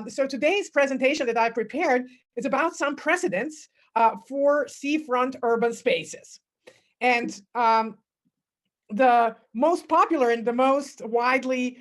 So today's presentation that I prepared is about some precedents for seafront urban spaces. And the most popular and the most widely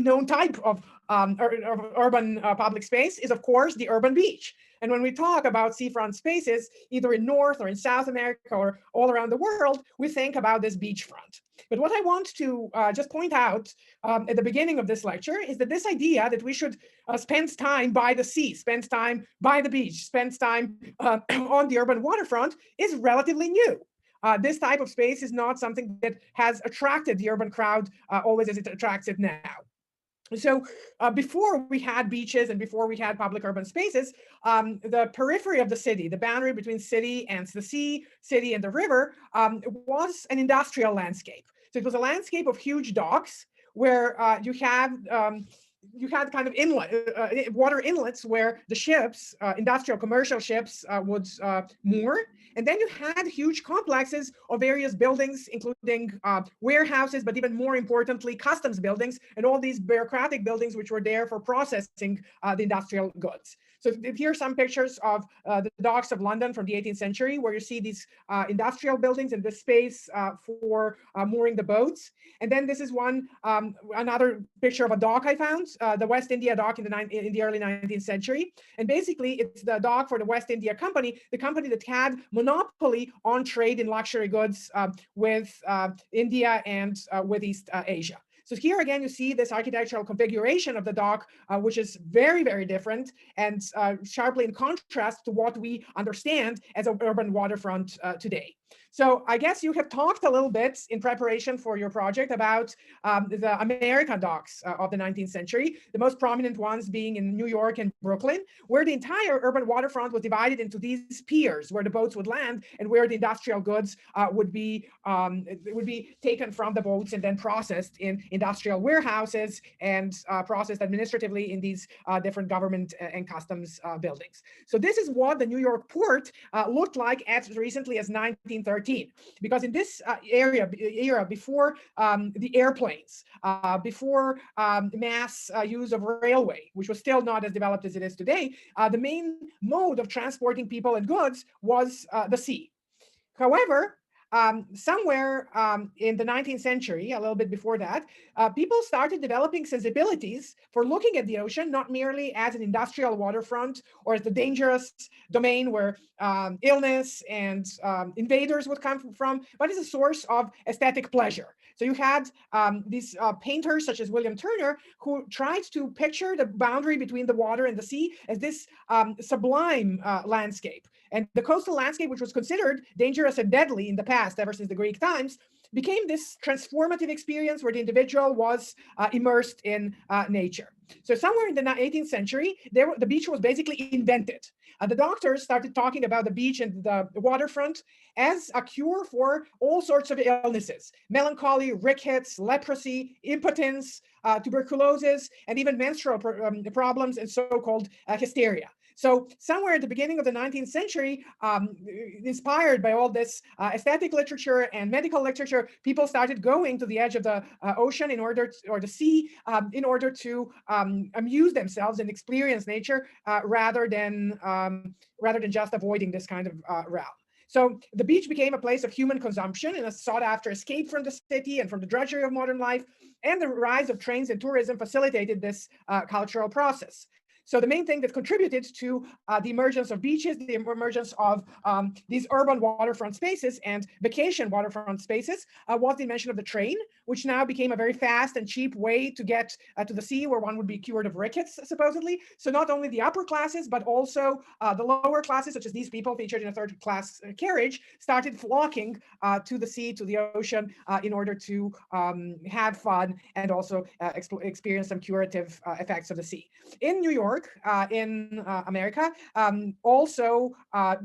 known type of urban public space is, of course, the urban beach. And when we talk about seafront spaces, either in North or in South America or all around the world, we think about this beachfront. But what I want to just point out at the beginning of this lecture is that this idea that we should spend time by the sea, spend time by the beach, spend time on the urban waterfront is relatively new. This type of space is not something that has attracted the urban crowd always as it attracts it now. So before we had beaches and before we had public urban spaces, the periphery of the city, the boundary between city and the sea, city and the river, was an industrial landscape. So it was a landscape of huge docks where you had kind of water inlets where the ships, industrial commercial ships, would moor. And then you had huge complexes of various buildings, including warehouses, but even more importantly, customs buildings, and all these bureaucratic buildings which were there for processing the industrial goods. So here are some pictures of the docks of London from the 18th century, where you see these industrial buildings and the space for mooring the boats. And then this is another picture of a dock I found, the West India dock in the early 19th century. And basically, it's the dock for the West India Company, the company that had monopoly on trade in luxury goods with India and with East Asia. So here again, you see this architectural configuration of the dock, which is very, very different and sharply in contrast to what we understand as an urban waterfront today. So I guess you have talked a little bit in preparation for your project about the American docks of the 19th century, the most prominent ones being in New York and Brooklyn, where the entire urban waterfront was divided into these piers where the boats would land and where the industrial goods would be taken from the boats and then processed in industrial warehouses and processed administratively in these different government and customs buildings. So this is what the New York port looked like as recently as 1913. Because in this era before the airplanes, before mass use of railway, which was still not as developed as it is today, the main mode of transporting people and goods was the sea. However, somewhere in the 19th century, a little bit before that, people started developing sensibilities for looking at the ocean, not merely as an industrial waterfront or as the dangerous domain where illness and invaders would come from, but as a source of aesthetic pleasure. So you had these painters such as William Turner who tried to picture the boundary between the water and the sea as this sublime landscape. And the coastal landscape, which was considered dangerous and deadly in the past, ever since the Greek times, became this transformative experience where the individual was immersed in nature. So somewhere in the 18th century, the beach was basically invented. The doctors started talking about the beach and the waterfront as a cure for all sorts of illnesses: melancholy, rickets, leprosy, impotence, tuberculosis, and even menstrual problems and so-called hysteria. So somewhere at the beginning of the 19th century, inspired by all this aesthetic literature and medical literature, people started going to the edge of the ocean or the sea in order to amuse themselves and experience nature rather than just avoiding this kind of realm. So the beach became a place of human consumption and a sought-after escape from the city and from the drudgery of modern life. And the rise of trains and tourism facilitated this cultural process. So the main thing that contributed to the emergence of beaches, the emergence of these urban waterfront spaces and vacation waterfront spaces was the invention of the train, which now became a very fast and cheap way to get to the sea where one would be cured of rickets, supposedly. So not only the upper classes, but also the lower classes, such as these people featured in a third class carriage, started flocking to the sea, to the ocean, in order to have fun and also experience some curative effects of the sea. In New York, York, in America, also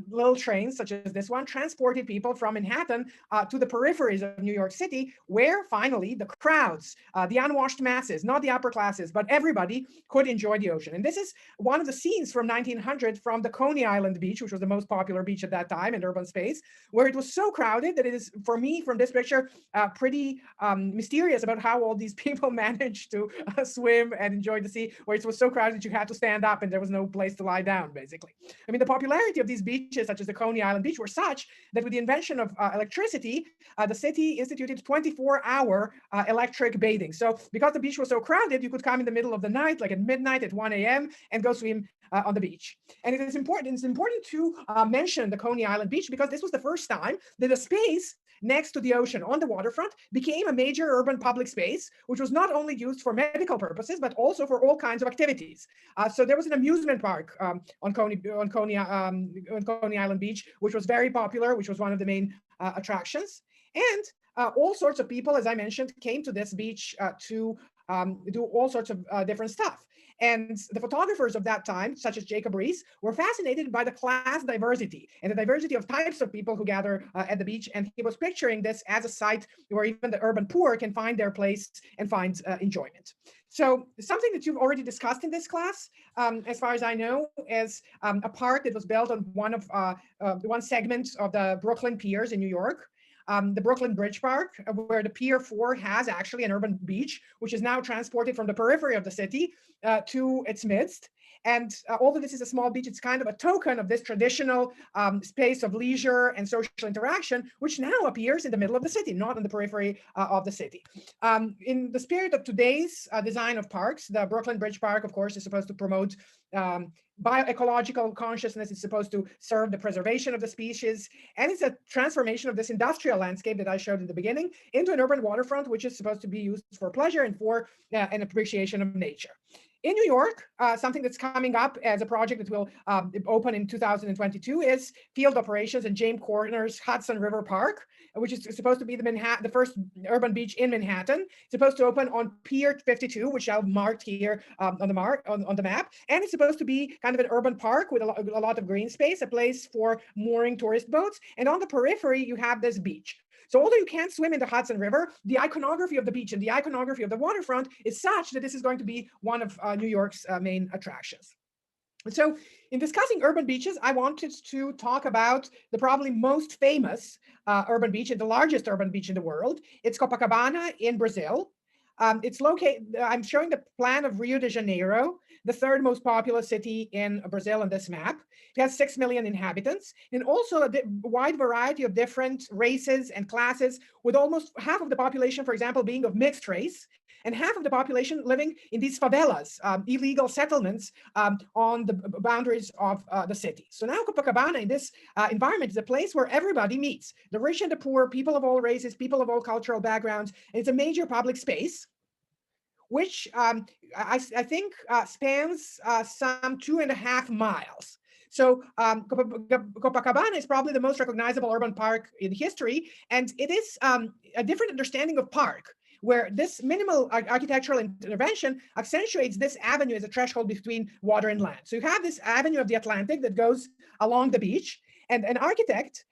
little trains such as this one transported people from Manhattan to the peripheries of New York City, where finally the crowds, the unwashed masses, not the upper classes, but everybody could enjoy the ocean. And this is one of the scenes from 1900 from the Coney Island beach, which was the most popular beach at that time in urban space, where it was so crowded that it is, for me, from this picture, pretty mysterious about how all these people managed to swim and enjoy the sea, where it was so crowded that you had to stand up and there was no place to lie down, basically. I mean, the popularity of these beaches, such as the Coney Island beach, were such that with the invention of electricity, the city instituted 24-hour electric bathing. So because the beach was so crowded, you could come in the middle of the night, like at midnight, at 1 a.m., and go swim on the beach. And it is important. It's important to mention the Coney Island beach because this was the first time that a space next to the ocean on the waterfront became a major urban public space, which was not only used for medical purposes, but also for all kinds of activities. So there was an amusement park on Coney Island beach, which was very popular, which was one of the main attractions. And all sorts of people, as I mentioned, came to this beach to do all sorts of different stuff. And the photographers of that time, such as Jacob Riis, were fascinated by the class diversity and the diversity of types of people who gather at the beach. And he was picturing this as a site where even the urban poor can find their place and find enjoyment. So something that you've already discussed in this class, as far as I know, is a park that was built on one segment of the Brooklyn piers in New York. The Brooklyn Bridge Park, where the Pier 4 has actually an urban beach, which is now transported from the periphery of the city to its midst. And although this is a small beach, it's kind of a token of this traditional space of leisure and social interaction, which now appears in the middle of the city, not in the periphery of the city. In the spirit of today's design of parks, the Brooklyn Bridge Park, of course, is supposed to promote bioecological consciousness. Is supposed to serve the preservation of the species. And it's a transformation of this industrial landscape that I showed in the beginning into an urban waterfront, which is supposed to be used for pleasure and for an appreciation of nature. In New York, something that's coming up as a project that will open in 2022 is field operations in James Corner's Hudson River Park, which is supposed to be the first urban beach in Manhattan. It's supposed to open on Pier 52, which I've marked here on the map. And it's supposed to be kind of an urban park with a lot of green space, a place for mooring tourist boats. And on the periphery, you have this beach. So although you can't swim in the Hudson River, the iconography of the beach and the iconography of the waterfront is such that this is going to be one of New York's main attractions. So in discussing urban beaches, I wanted to talk about the probably most famous urban beach and the largest urban beach in the world. It's Copacabana in Brazil. It's located, I'm showing the plan of Rio de Janeiro, the third most populous city in Brazil on this map. It has 6 million inhabitants and also a wide variety of different races and classes, with almost half of the population, for example, being of mixed race, and half of the population living in these favelas, illegal settlements on the boundaries of the city. So now Copacabana in this environment is a place where everybody meets, the rich and the poor, people of all races, people of all cultural backgrounds. And it's a major public space, which I think spans some 2.5 miles. So Copacabana is probably the most recognizable urban park in history, and it is a different understanding of park, where this minimal architectural intervention accentuates this avenue as a threshold between water and land. So you have this avenue of the Atlantic that goes along the beach, and an architect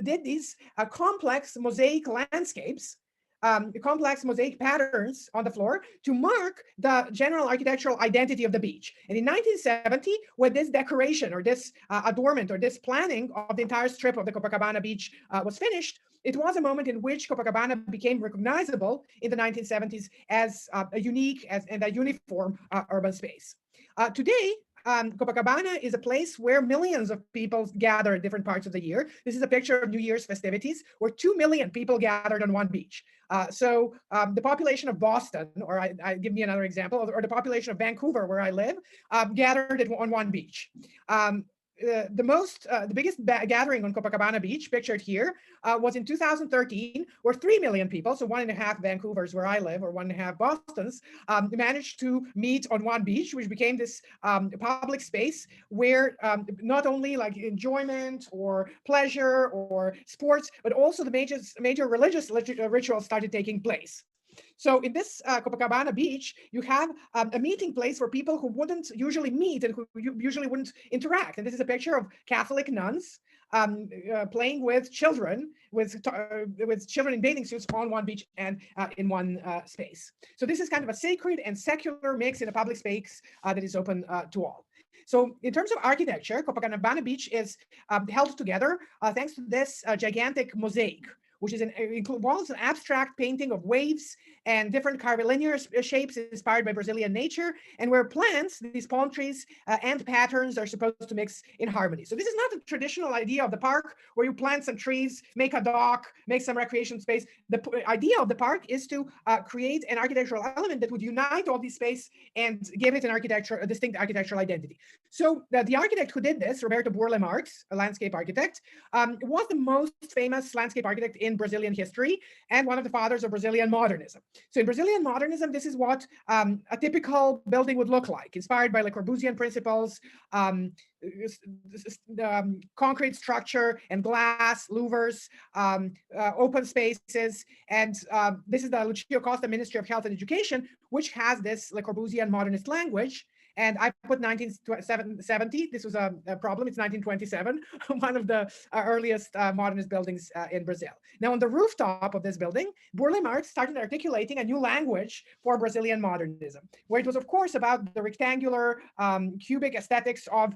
did these complex mosaic landscapes, complex mosaic patterns on the floor to mark the general architectural identity of the beach. And in 1970, when this decoration or this adornment or this planning of the entire strip of the Copacabana beach was finished, it was a moment in which Copacabana became recognizable in the 1970s as a unique and a uniform urban space. Today, Copacabana is a place where millions of people gather at different parts of the year. This is a picture of New Year's festivities, where 2 million people gathered on one beach. So the population of Boston, or I give me another example, or the population of Vancouver, where I live, gathered on one beach. The biggest gathering on Copacabana Beach, pictured here, was in 2013, where 3 million people, so 1.5 Vancouvers where I live, or 1.5 Bostons, managed to meet on one beach, which became this public space where not only like enjoyment or pleasure or sports, but also the major religious rituals started taking place. So in this Copacabana beach, you have a meeting place for people who wouldn't usually meet and who usually wouldn't interact. And this is a picture of Catholic nuns playing with children, with children in bathing suits on one beach and in one space. So this is kind of a sacred and secular mix in a public space that is open to all. So in terms of architecture, Copacabana Beach is held together thanks to this gigantic mosaic, which is involves an abstract painting of waves and different curvilinear shapes inspired by Brazilian nature, and where plants, these palm trees, and patterns are supposed to mix in harmony. So this is not a traditional idea of the park where you plant some trees, make a dock, make some recreation space. The idea of the park is to create an architectural element that would unite all these space and give it a distinct architectural identity. So the architect who did this, Roberto Burle Marx, a landscape architect, was the most famous landscape architect in Brazilian history and one of the fathers of Brazilian modernism. So in Brazilian modernism, this is what a typical building would look like, inspired by Le Corbusian principles, concrete structure and glass, louvers, open spaces. And this is the Lucio Costa Ministry of Health and Education, which has this Le Corbusian modernist language. And I put 1970. This was a problem. It's 1927, one of the earliest modernist buildings in Brazil. Now, on the rooftop of this building, Burle Marx started articulating a new language for Brazilian modernism, where it was, of course, about the rectangular, cubic aesthetics of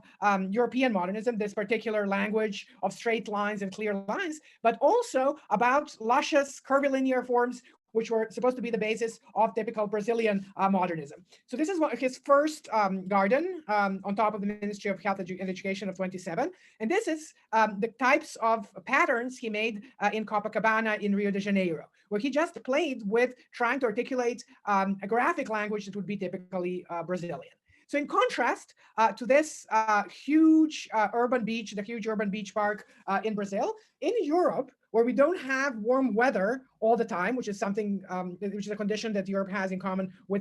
European modernism, this particular language of straight lines and clear lines, but also about luscious, curvilinear forms, which were supposed to be the basis of typical Brazilian modernism. So this is his first garden on top of the Ministry of Health and Education of 27. And this is the types of patterns he made in Copacabana in Rio de Janeiro, where he just played with trying to articulate a graphic language that would be typically Brazilian. So in contrast to this huge urban beach, the huge urban beach park in Brazil, in Europe, where we don't have warm weather all the time, which is something, which is a condition that Europe has in common with, say,